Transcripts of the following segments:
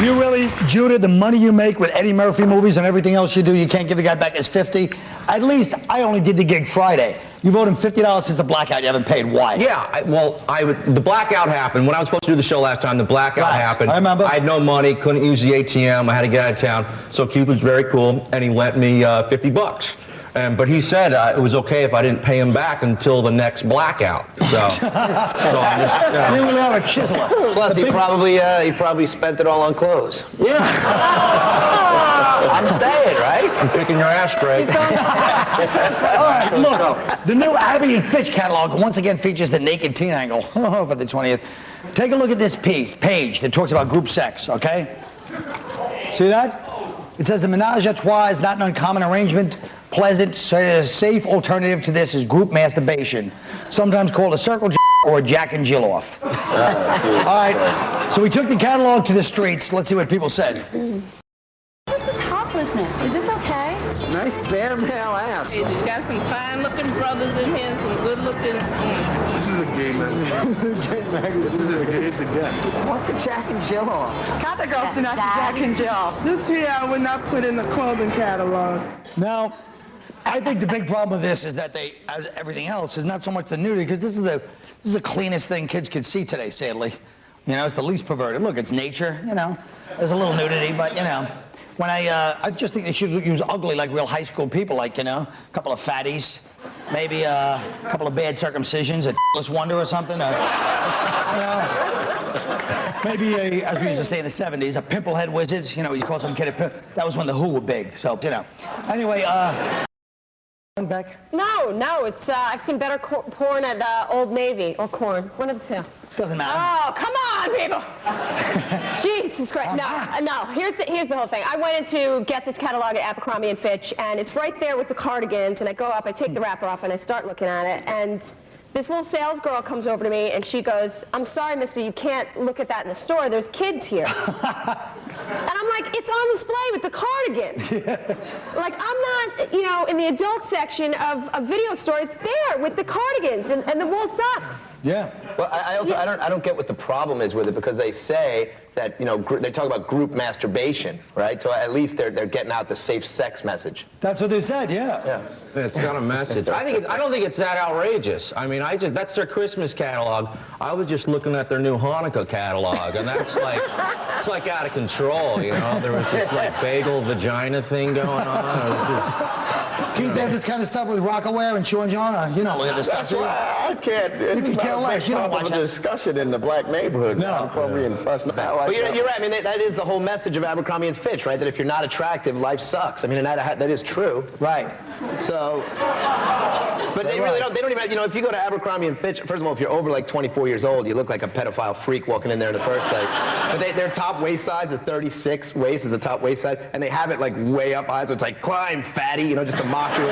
You really, Judah, the money you make with Eddie Murphy movies and everything else you do, you can't give the guy back his $50? At least I only did the gig Friday. You owed him $50 since the blackout. You haven't paid. Why? Yeah, the blackout happened. When I was supposed to do the show last time, the blackout happened. I remember. I had no money, couldn't use the ATM. I had to get out of town. So Keith was very cool, and he lent me $50. But he said it was okay if I didn't pay him back until the next blackout. So I'm just, You really have a chiseler. Plus, he probably spent it all on clothes. yeah. I'm saying, right? I'm kicking your ass, Greg. All right, look, the new Abby and Fitch catalog once again features the naked teen angle for the 20th. Take a look at this page that talks about group sex, okay? See that? It says the menage a trois is not an uncommon arrangement. Pleasant, safe alternative to this is group masturbation, sometimes called a circle or a Jack and Jill off. All right, so we took the catalog to the streets. Let's see what people said. Look at the toplessness. Is this okay? Nice bare male ass. He's got some fine-looking brothers in here, some good-looking. This is a gay magazine. This is as gay as it gets. What's a Jack and Jill off? Got the girls do not to Jack and Jill. This here I would not put in the clothing catalog. Now, I think the big problem with this is that they, as everything else, is not so much the nudity, because this is the cleanest thing kids can see today, sadly. You know, it's the least perverted. Look, it's nature, you know. There's a little nudity, but, you know. When I just think they should use ugly like real high school people, like, you know, a couple of fatties, maybe a couple of bad circumcisions, a d***less wonder or something, you know. Maybe as we used to say in the 70s, a pimplehead wizard. You know, you call some kid a that was when the Who were big, so, you know. Anyway, Beck? No, it's, I've seen better porn at Old Navy, or corn, one of the two. Doesn't matter. Oh, come on, people! Jesus Christ, no, here's the whole thing. I went in to get this catalog at Abercrombie & Fitch, and it's right there with the cardigans, and I go up, I take the wrapper off, and I start looking at it, and this little sales girl comes over to me, and she goes, "I'm sorry, miss, but you can't look at that in the store. There's kids here." And I'm like, it's on display with the cardigans. Yeah. Like, I'm not, you know, in the adult section of a video store. It's there with the cardigans, and the wool sucks. Yeah. Well, I don't get what the problem is with it, because they say that, you know, they talk about group masturbation, right? So at least they're getting out the safe sex message. That's what they said, yeah. It's got a message. I don't think it's that outrageous. I mean, that's their Christmas catalog. I was just looking at their new Hanukkah catalog, and that's like, it's like out of control, you know? There was this like bagel vagina thing going on. Keith, they have this kind of stuff with Rockaware and Sean John. You don't look at this stuff, do you? I can't. This is care not a less. big You don't topic watch of that. discussion in the black neighborhood. No. Appropriate and fuss. But you're right. I mean, that is the whole message of Abercrombie & Fitch, right? That if you're not attractive, life sucks. I mean, and that is true. Right. So, but they really don't. They don't even. You know, if you go to Abercrombie & Fitch, first of all, if you're over like 24 years old, you look like a pedophile freak walking in there in the first place. But their top waist size is 36. Waist is the top waist size, and they have it like way up high, so it's like climb, fatty, you know, just to mock you.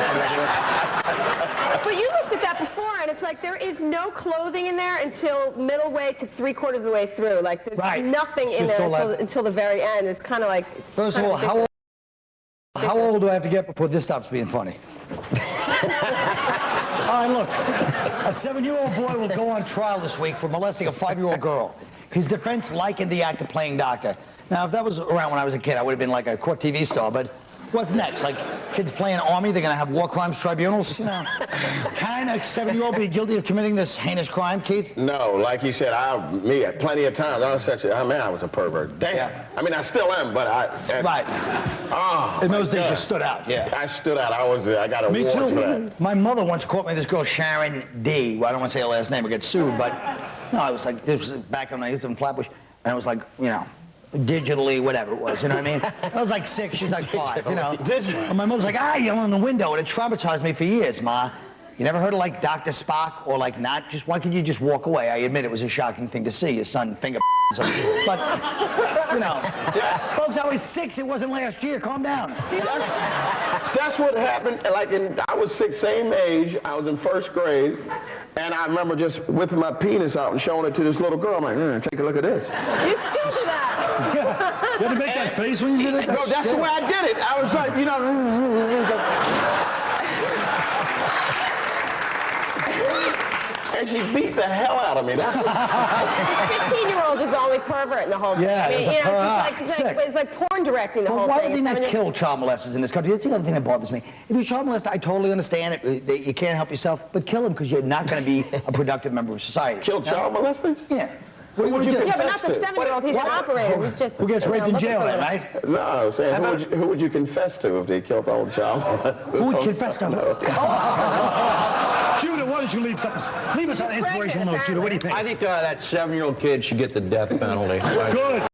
But you looked at that before, and it's like there is no clothing in there until middle way to 3/4 of the way through. Like there's nothing in there until the very end. It's kind of like. First of all, how old do I have to get before this stops being funny? All right, look. A 7-year-old boy will go on trial this week for molesting a 5-year-old girl. His defense likened the act of playing doctor. Now, if that was around when I was a kid, I would have been like a court TV star, but what's next? Like, kids playing army, they're going to have war crimes tribunals? You know? Can a 7-year-old be guilty of committing this heinous crime, Keith? No, like you said, me plenty of times. I was a pervert. Damn. Yeah. I mean, I still am, but Right. Oh, in those days, you stood out, yeah. I stood out. I got Me awards too. for that. My mother once caught me this girl, Sharon D. Well, I don't want to say her last name or get sued, but no, I was like, this was back when I used to in Flatbush, and I was like, you know, digitally, whatever it was, you know what I mean? I was like 6, she's like 5, you know? And my mother's like, yelling in the window, and it traumatized me for years, Ma. You never heard of like Dr. Spock or like not? Just why could you just walk away? I admit it was a shocking thing to see, your son finger something. But, you know, folks, I was 6, it wasn't last year, calm down. That's what happened. Like, I was 6, same age. I was in 1st grade, and I remember just whipping my penis out and showing it to this little girl. I'm like, take a look at this. You still do that. Yeah. You had to make that face when you did it? No, that's the way I did it. I was like, you know. And she beat the hell out of me. That's what, 15-year-old is the only pervert in the whole thing. Yeah, I mean, it's a you know, pervert. it's like porn directing the whole Why thing. do they not 7 kill child molesters in this country? That's the other thing that bothers me. If you're a child molester, I totally understand it. You can't help yourself, but kill them because you're not going to be a productive member of society. kill child molesters? Yeah. What would you Yeah, but not confess the to? 7-year-old. He's an operator. He's just. Who gets you know, raped in looking jail for then, them. right? No, I was saying, who would you confess to if they killed the whole child molester? Who would confess to him? Judah, why don't you leave something? Leave us an inspirational note, Judah. What do you think? I think that 7-year-old kid should get the death penalty. Good.